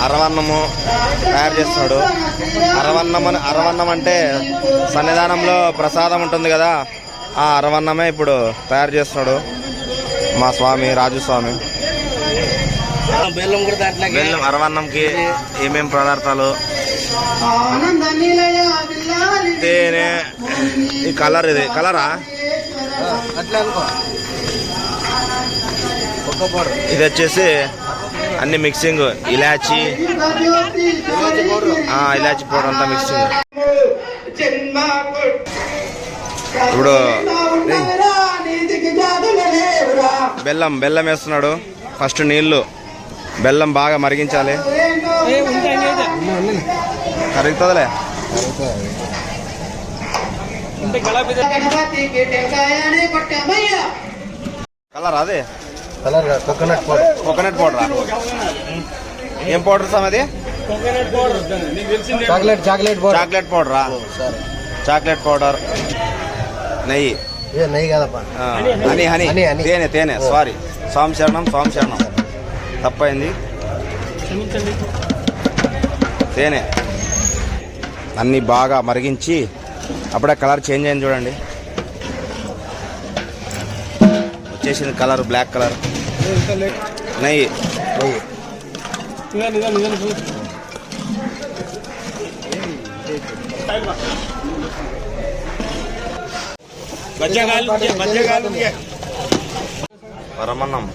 అరవన్నము తయారు చేస్తున్నాడు. అరవన్నం అంటే సన్నిధానంలో ప్రసాదం ఉంటుంది కదా, ఆ అరవన్నమే ఇప్పుడు తయారు చేస్తున్నాడు మా స్వామి రాజుస్వామి. బెల్లం అరవన్నంకి ఏమేం పదార్థాలు, తేనె, ఈ కలర్, ఇది కలరా, ఇది వచ్చేసి అన్ని మిక్సింగ్, ఇలాచి పౌడర్ అంతా మిక్సింగ్. ఇప్పుడు బెల్లం వేస్తున్నాడు. ఫస్ట్ నీళ్లు, బెల్లం బాగా మరిగించాలి. కరుగుతుందిలే. కలర్ అదే కోకోనట్ పౌడర్. ఏం పౌడర్ సార్ అది? చాక్లెట్ పౌడరా? చాక్లెట్ పౌడర్, నెయ్యి తేనె. సారీ, స్వామి శరణం తప్పైంది. తేనె అన్నీ బాగా మరిగించి అప్పుడే కలర్ చేంజ్ అయింది చూడండి. వచ్చేసింది కలర్, బ్లాక్ కలర్. నెయ్యి అరవన్నం